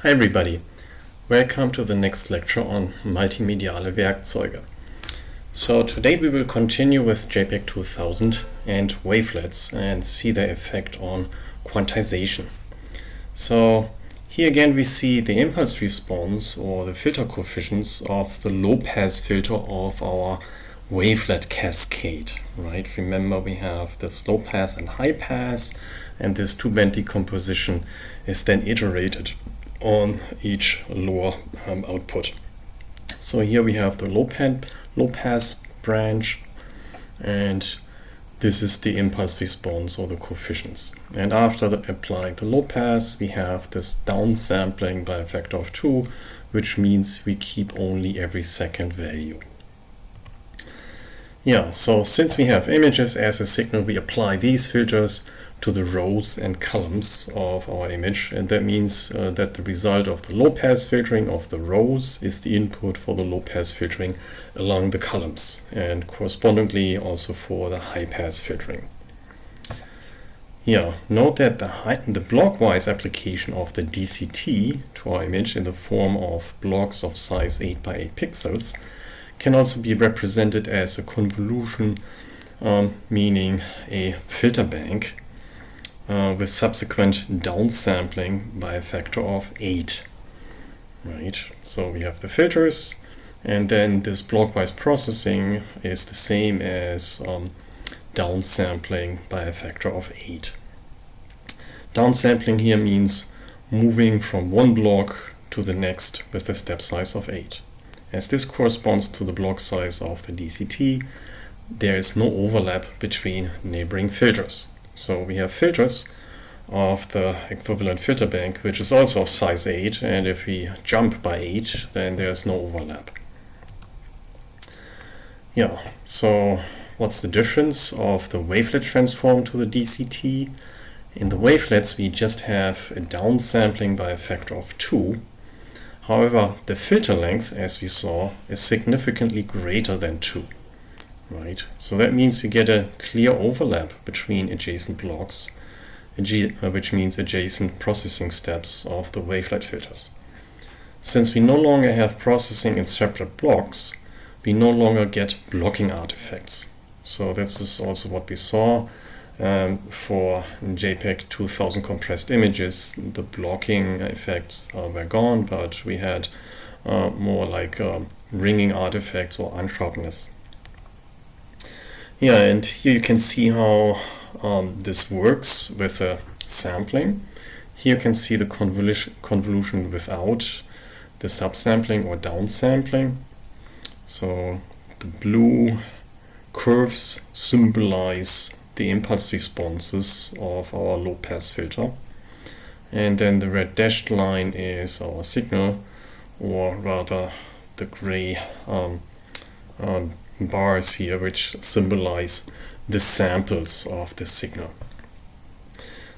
Hi everybody, welcome to the next lecture on Multimediale Werkzeuge. So today we will continue with JPEG 2000 and wavelets and see their effect on quantization. So here again we see the impulse response or the filter coefficients of the low pass filter of our wavelet cascade, right? Remember we have this low pass and high pass, and this two-band decomposition is then iterated on each lower output. So here we have the low pass branch, and this is the impulse response or the coefficients. And after applying the low pass, we have this downsampling by a factor of 2, which means we keep only every second value. Yeah, so since we have images as a signal, we apply these filters to the rows and columns of our image, and that means that the result of the low pass filtering of the rows is the input for the low pass filtering along the columns, and correspondingly also for the high pass filtering. Yeah, note that the blockwise application of the DCT to our image in the form of blocks of size 8 by 8 pixels can also be represented as a convolution, meaning a filter bank with subsequent downsampling by a factor of 8. Right? So we have the filters, and then this blockwise processing is the same as downsampling by a factor of 8. Downsampling here means moving from one block to the next with a step size of 8. As this corresponds to the block size of the DCT, there is no overlap between neighboring filters. So we have filters of the equivalent filter bank, which is also of size 8, and if we jump by 8, then there's no overlap. Yeah, so what's the difference of the wavelet transform to the DCT? In the wavelets, we just have a downsampling by a factor of 2. However, the filter length, as we saw, is significantly greater than 2. Right? So that means we get a clear overlap between adjacent blocks, which means adjacent processing steps of the wavelet filters. Since we no longer have processing in separate blocks, we no longer get blocking artifacts. So this is also what we saw for JPEG 2000 compressed images. The blocking effects were gone, but we had more like ringing artifacts or unsharpness. Yeah, and here you can see how this works with the sampling. Here you can see the convolution without the subsampling or downsampling. So the blue curves symbolize the impulse responses of our low pass filter, and then the red dashed line is our signal, or rather the gray bars here, which symbolize the samples of the signal.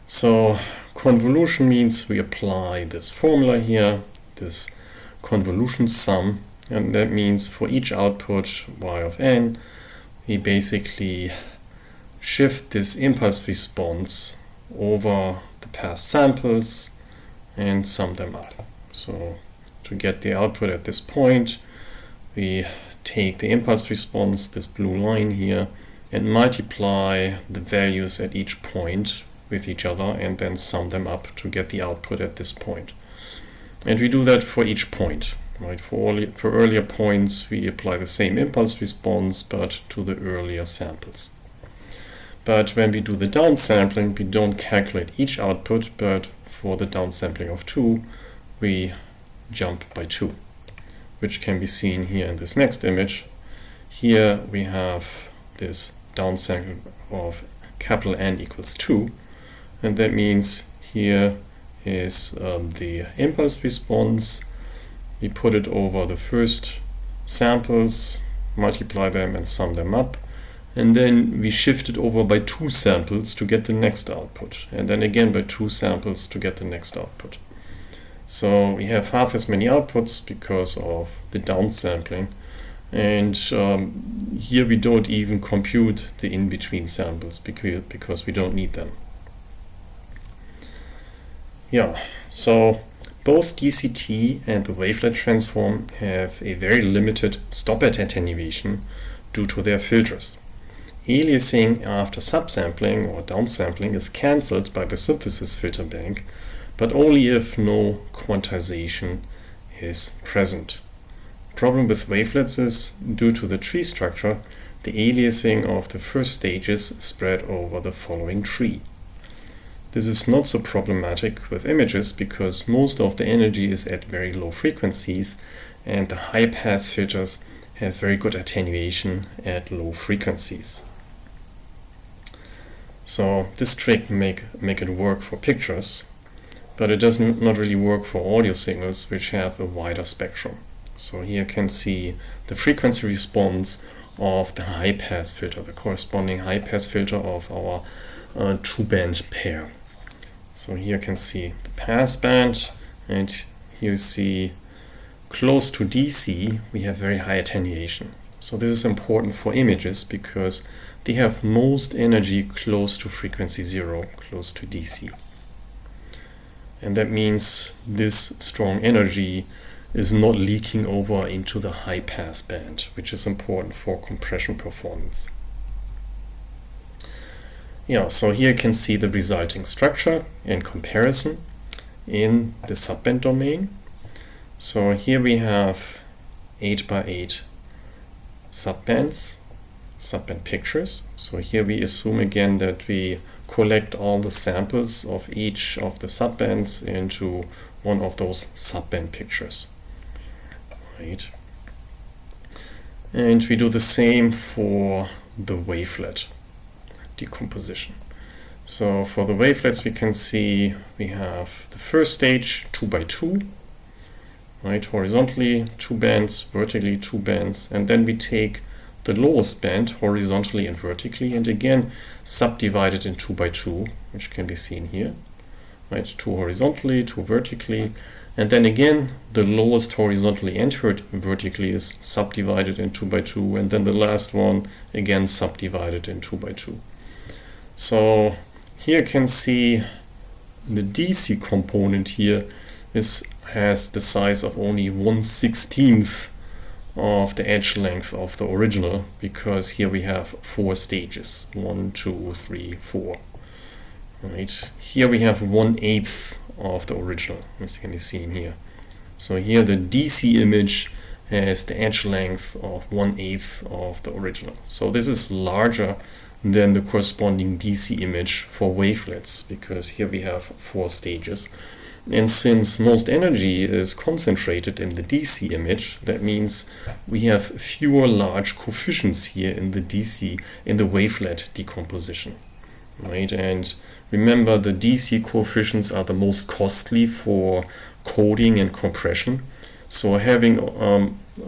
So convolution means we apply this formula here, this convolution sum, and that means for each output y of n, we basically shift this impulse response over the past samples and sum them up. So to get the output at this point, we take the impulse response, this blue line here, and multiply the values at each point with each other and then sum them up to get the output at this point. And we do that for each point. Right? For earlier points, we apply the same impulse response but to the earlier samples. But when we do the downsampling, we don't calculate each output, but for the downsampling of 2, we jump by 2, which can be seen here in this next image. Here we have this downsampling of capital N equals 2, and that means here is the impulse response. We put it over the first samples, multiply them and sum them up, and then we shift it over by 2 samples to get the next output, and then again by 2 samples to get the next output. So we have half as many outputs because of the downsampling, and here we don't even compute the in-between samples because we don't need them. Yeah, so Both DCT and the wavelet transform have a very limited stop-at attenuation due to their filters. Aliasing after subsampling or downsampling is cancelled by the synthesis filter bank, but only if no quantization is present. Problem with wavelets is, due to the tree structure, the aliasing of the first stages spread over the following tree. This is not so problematic with images because most of the energy is at very low frequencies and the high-pass filters have very good attenuation at low frequencies. So this trick make it work for pictures, but it does not really work for audio signals which have a wider spectrum. So here you can see the frequency response of the high-pass filter, the corresponding high-pass filter of our two-band pair. So here you can see the pass band, and here you see close to DC we have very high attenuation. So this is important for images because they have most energy close to frequency 0, close to DC. And that means this strong energy is not leaking over into the high pass band, which is important for compression performance. Yeah, so here you can see the resulting structure in comparison in the subband domain. So here we have 8x8 subbands, subband pictures. So here we assume again that we collect all the samples of each of the subbands into one of those subband pictures. Right. And we do the same for the wavelet decomposition. So for the wavelets we can see we have the first stage 2x2, right, horizontally 2 bands, vertically 2 bands, and then we take the lowest band horizontally and vertically and again subdivided in 2x2, which can be seen here, right, 2 horizontally, 2 vertically, and then again the lowest horizontally and vertically is subdivided in 2x2, and then the last one again subdivided in 2x2. So here you can see the DC component here has the size of only 1/16 of the edge length of the original, because here we have 4 stages, 1, 2, 3, 4. Right. Here we have 1/8 of the original, as can be seen here. So here the DC image has the edge length of 1/8 of the original. So this is larger than the corresponding DC image for wavelets, because here we have 4 stages. And since most energy is concentrated in the DC image, that means we have fewer large coefficients here in the DC, in the wavelet decomposition. Right? And remember, the DC coefficients are the most costly for coding and compression. So having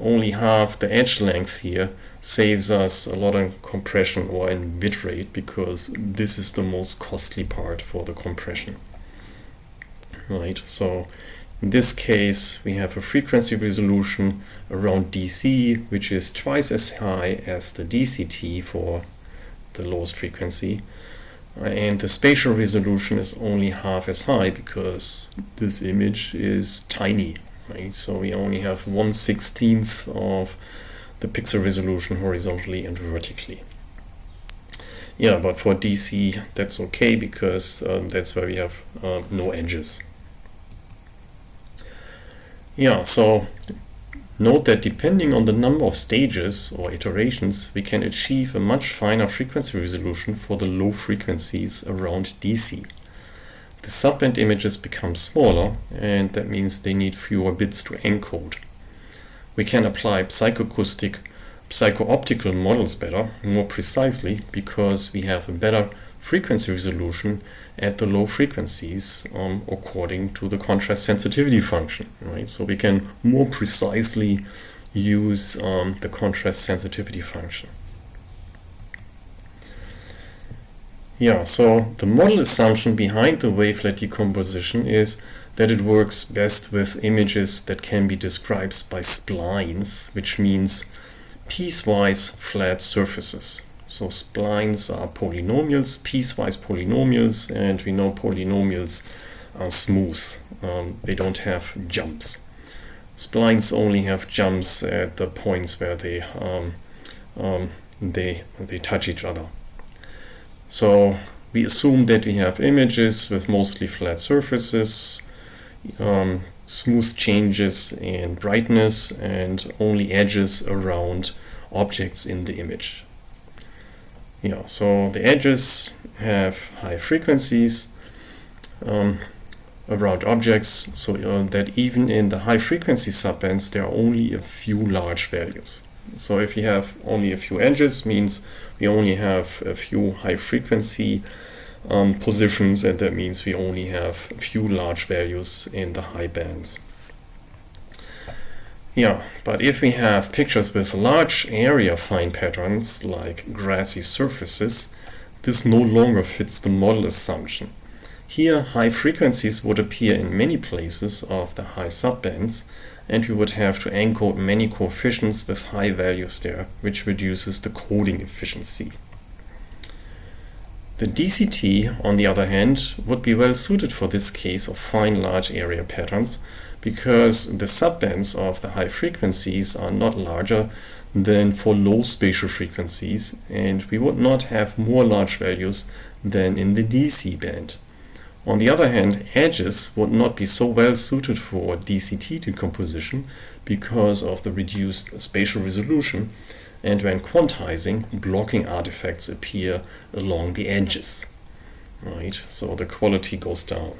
only half the edge length here saves us a lot in compression or in bitrate, because this is the most costly part for the compression. Right, so in this case we have a frequency resolution around DC, which is twice as high as the DCT for the lowest frequency, and the spatial resolution is only half as high because this image is tiny. Right, so we only have 1/16 of the pixel resolution horizontally and vertically. Yeah, but for DC that's okay, because that's where we have no edges. Yeah, so note that depending on the number of stages or iterations, we can achieve a much finer frequency resolution for the low frequencies around DC. The subband images become smaller, and that means they need fewer bits to encode. We can apply psychoacoustic, psycho-optical models better, more precisely, because we have a better frequency resolution at the low frequencies according to the contrast sensitivity function. Right? So we can more precisely use the contrast sensitivity function. Yeah, so the model assumption behind the wavelet decomposition is that it works best with images that can be described by splines, which means piecewise flat surfaces. So splines are polynomials, piecewise polynomials, and we know polynomials are smooth. they don't have jumps. Splines only have jumps at the points where they touch each other. So we assume that we have images with mostly flat surfaces, smooth changes in brightness, and only edges around objects in the image. Yeah, so the edges have high frequencies around objects, so that even in the high frequency subbands there are only a few large values. So if you have only a few edges, means we only have a few high frequency positions, and that means we only have a few large values in the high bands. Yeah, but if we have pictures with large area fine patterns like grassy surfaces, this no longer fits the model assumption. Here, high frequencies would appear in many places of the high subbands, and we would have to encode many coefficients with high values there, which reduces the coding efficiency. The DCT, on the other hand, would be well suited for this case of fine large area patterns, because the subbands of the high frequencies are not larger than for low spatial frequencies, and we would not have more large values than in the DC band. On the other hand, edges would not be so well suited for DCT decomposition because of the reduced spatial resolution, and when quantizing, blocking artifacts appear along the edges. Right? So the quality goes down.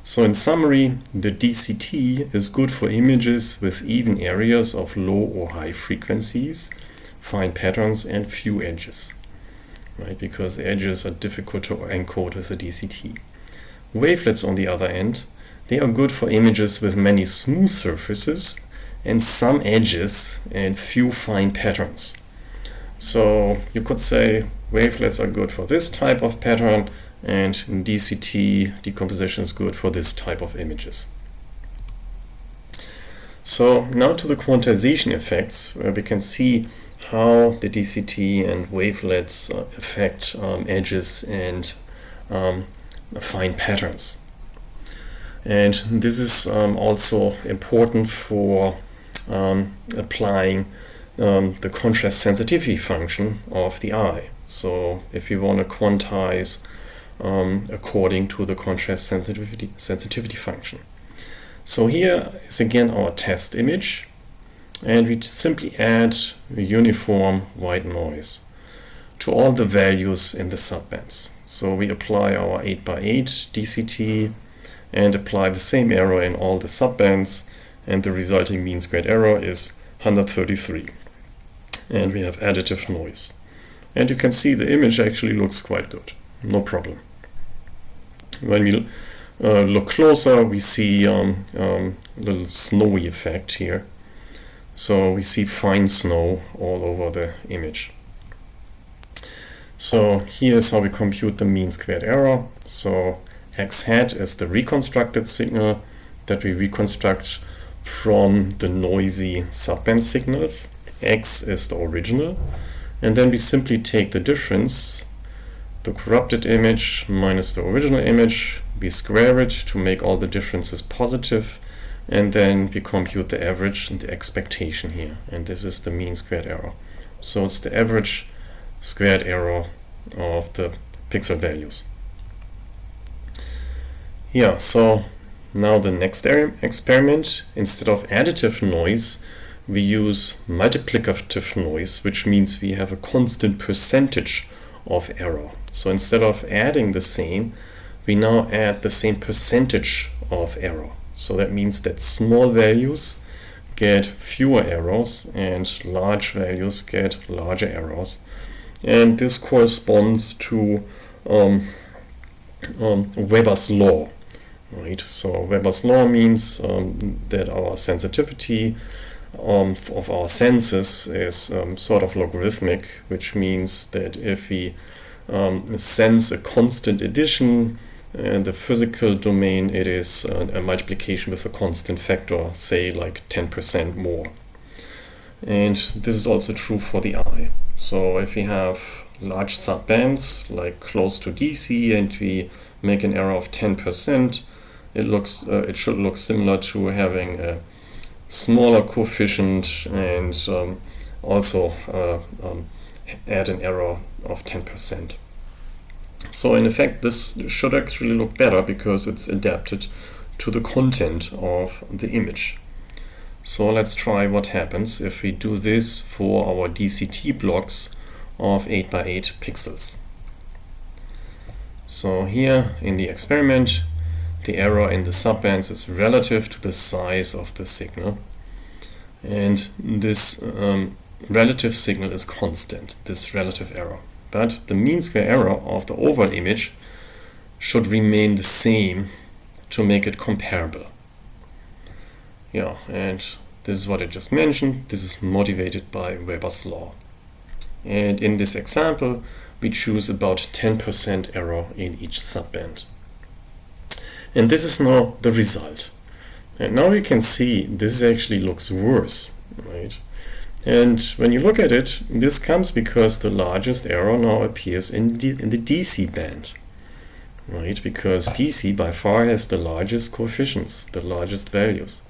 So in summary, the DCT is good for images with even areas of low or high frequencies, fine patterns, and few edges. Right, because edges are difficult to encode with the DCT. Wavelets, on the other hand, they are good for images with many smooth surfaces and some edges and few fine patterns. So you could say wavelets are good for this type of pattern, and DCT decomposition is good for this type of images. So now to the quantization effects, where we can see how the DCT and wavelets affect edges and fine patterns. And this is also important for applying the contrast sensitivity function of the eye. So if you want to quantize according to the contrast sensitivity function. So here is again our test image. And we simply add a uniform white noise to all the values in the subbands. So we apply our 8x8 DCT and apply the same error in all the subbands, and the resulting mean squared error is 133. And we have additive noise. And you can see the image actually looks quite good, no problem. When we look closer, we see a little snowy effect here. So we see fine snow all over the image. So here's how we compute the mean squared error. So x hat is the reconstructed signal that we reconstruct from the noisy subband signals. X is the original. And then we simply take the difference, the corrupted image minus the original image. We square it to make all the differences positive. And then we compute the average and the expectation here. And this is the mean squared error. So it's the average squared error of the pixel values. Yeah, so now the next experiment. Instead of additive noise, we use multiplicative noise, which means we have a constant percentage of error. So instead of adding the same, we now add the same percentage of error. So that means that small values get fewer errors and large values get larger errors. And this corresponds to Weber's law. Right? So Weber's law means that our sensitivity of our senses is sort of logarithmic, which means that if we sense a constant addition, in the physical domain, it is a multiplication with a constant factor, say like 10% more. And this is also true for the eye. So if we have large subbands, like close to DC, and we make an error of 10%, it should look similar to having a smaller coefficient and also add an error of 10%. So in effect, this should actually look better because it's adapted to the content of the image. So let's try what happens if we do this for our DCT blocks of 8 by 8 pixels. So here in the experiment, the error in the subbands is relative to the size of the signal, and this relative signal is constant, this relative error. But the mean square error of the overall image should remain the same to make it comparable. Yeah, and this is what I just mentioned. This is motivated by Weber's law. And in this example, we choose about 10% error in each subband. And this is now the result. And now you can see this actually looks worse, right? And when you look at it, this comes because the largest error now appears in the DC band, right? Because DC by far has the largest coefficients, the largest values.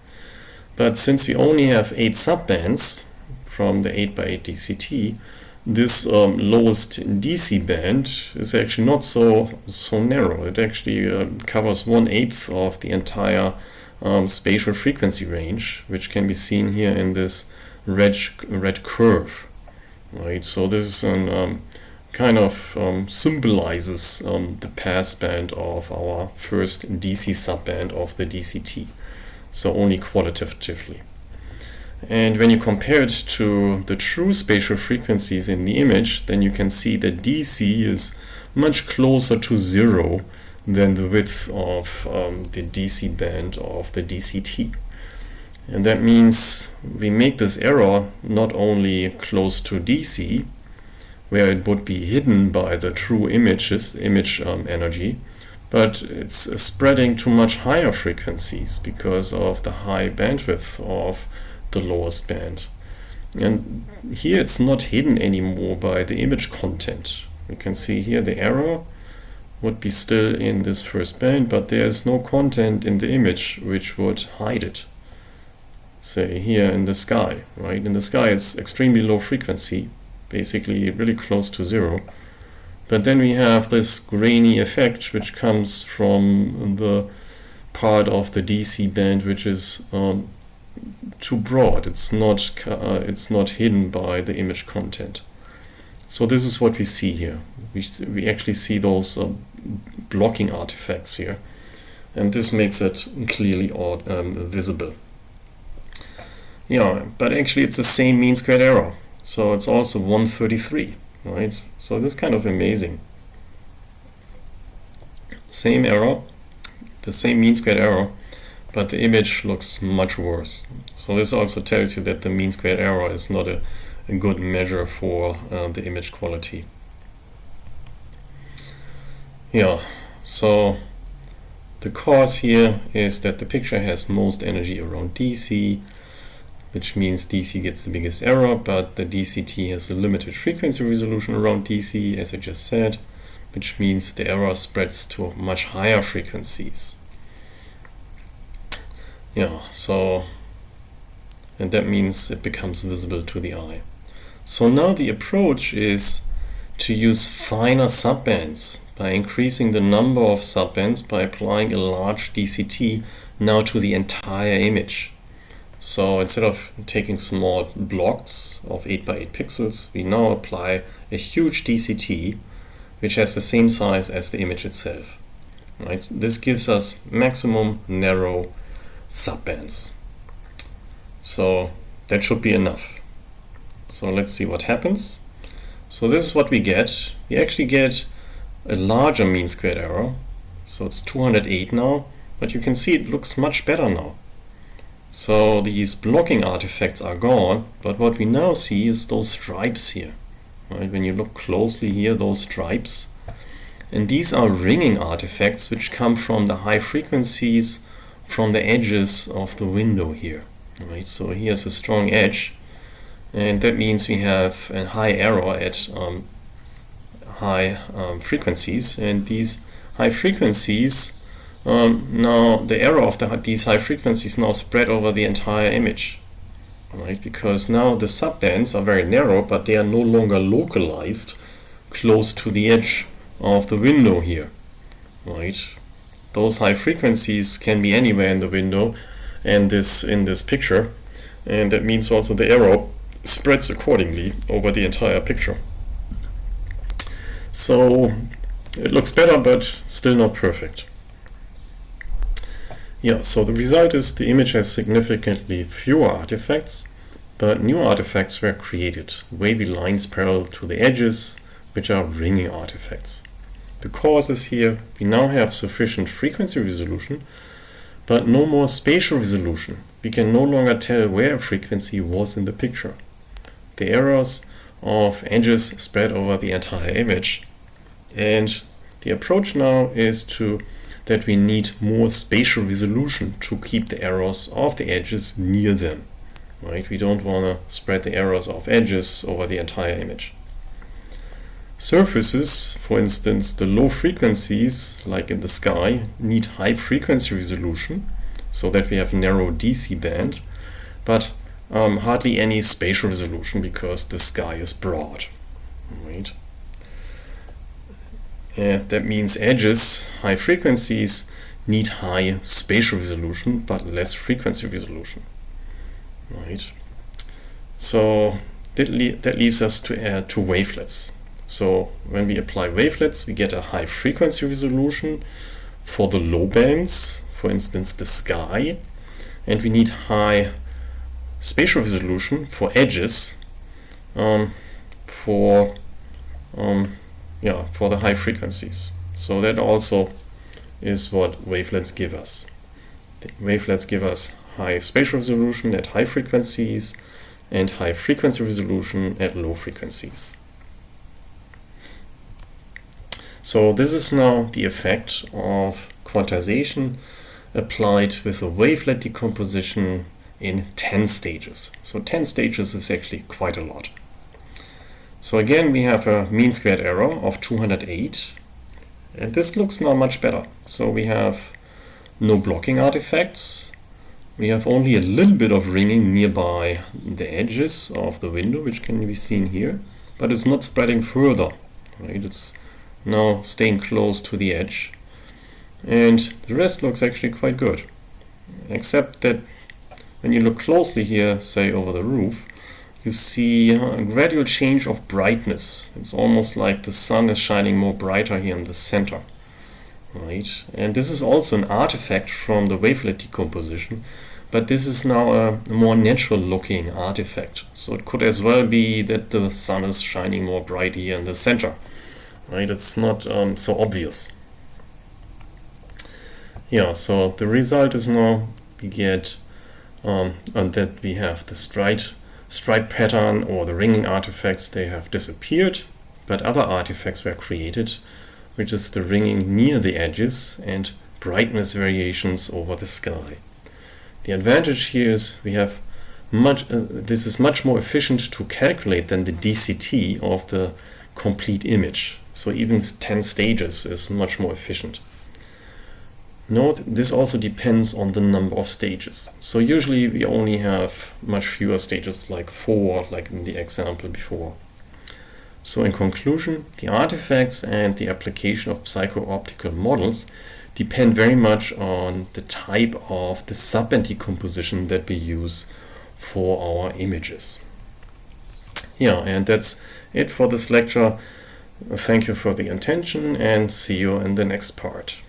But since we only have 8 subbands from the 8 by 8 DCT, this lowest DC band is actually not so narrow. It actually covers 1/8 of the entire spatial frequency range, which can be seen here in this red curve, right? So this is an kind of symbolizes the passband of our first DC subband of the DCT. So only qualitatively. And when you compare it to the true spatial frequencies in the image, then you can see that DC is much closer to 0 than the width of the DC band of the DCT. And that means we make this error not only close to DC, where it would be hidden by the true image energy, but it's spreading to much higher frequencies because of the high bandwidth of the lowest band. And here it's not hidden anymore by the image content. You can see here the error would be still in this first band, but there's no content in the image which would hide it. Say here in the sky, right? In the sky it's extremely low frequency, basically really close to 0. But then we have this grainy effect which comes from the part of the DC band which is too broad. It's not hidden by the image content. So this is what we see here. We actually see those blocking artifacts here, and this makes it clearly visible. Yeah, but actually it's the same mean squared error. So it's also 133, right? So this is kind of amazing. Same error, the same mean squared error, but the image looks much worse. So this also tells you that the mean squared error is not a good measure for the image quality. Yeah, so the cause here is that the picture has most energy around DC, which means DC gets the biggest error, but the DCT has a limited frequency resolution around DC, as I just said, which means the error spreads to much higher frequencies. Yeah, so, and that means it becomes visible to the eye. So now the approach is to use finer subbands by increasing the number of subbands by applying a large DCT now to the entire image. So instead of taking small blocks of 8 by 8 pixels, we now apply a huge DCT which has the same size as the image itself. Right? This gives us maximum narrow subbands. So that should be enough. So let's see what happens. So this is what we get. We actually get a larger mean squared error. So it's 208 now, but you can see it looks much better now. So these blocking artifacts are gone, but what we now see is those stripes here. Right? When you look closely here, those stripes. And these are ringing artifacts which come from the high frequencies from the edges of the window here. Right? So here's a strong edge, and that means we have a high error at high frequencies, and these high frequencies now the error of these high frequencies now spread over the entire image, right? Because now the subbands are very narrow, but they are no longer localized close to the edge of the window here, right? Those high frequencies can be anywhere in the window and in this picture, and that means also the error spreads accordingly over the entire picture. So it looks better, but still not perfect. Yeah, so the result is the image has significantly fewer artifacts, but new artifacts were created, wavy lines parallel to the edges, which are ringing artifacts. The cause is here, we now have sufficient frequency resolution, but no more spatial resolution. We can no longer tell where a frequency was in the picture. The errors of edges spread over the entire image, and the approach now is that we need more spatial resolution to keep the errors of the edges near them. Right? We don't want to spread the errors of edges over the entire image. Surfaces, for instance, the low frequencies, like in the sky, need high frequency resolution so that we have narrow DC band, but hardly any spatial resolution because the sky is broad. Right? That means edges, high frequencies, need high spatial resolution but less frequency resolution. Right? So that leaves us to wavelets. So when we apply wavelets, we get a high frequency resolution for the low bands, for instance the sky, and we need high spatial resolution for edges for the high frequencies. So that also is what wavelets give us. The wavelets give us high spatial resolution at high frequencies and high frequency resolution at low frequencies. So this is now the effect of quantization applied with a wavelet decomposition in 10 stages. So 10 stages is actually quite a lot. So again, we have a mean squared error of 208, and this looks now much better. So we have no blocking artifacts, we have only a little bit of ringing nearby the edges of the window, which can be seen here, but it's not spreading further, right? It's now staying close to the edge, and the rest looks actually quite good, except that when you look closely here, say over the roof, you see a gradual change of brightness. It's almost like the sun is shining more brighter here in the center, right? And this is also an artifact from the wavelet decomposition, but this is now a more natural looking artifact. So it could as well be that the sun is shining more bright here in the center, right? It's not so obvious. Yeah, so the result is now we get that we have the stripe pattern or the ringing artifacts, they have disappeared, but other artifacts were created, which is the ringing near the edges and brightness variations over the sky. The advantage here is we have this is much more efficient to calculate than the DCT of the complete image. So even 10 stages is much more efficient. Note, this also depends on the number of stages. So usually we only have much fewer stages, like 4, like in the example before. So in conclusion, the artifacts and the application of psycho-optical models depend very much on the type of the subband decomposition that we use for our images. Yeah, and that's it for this lecture. Thank you for the attention and see you in the next part.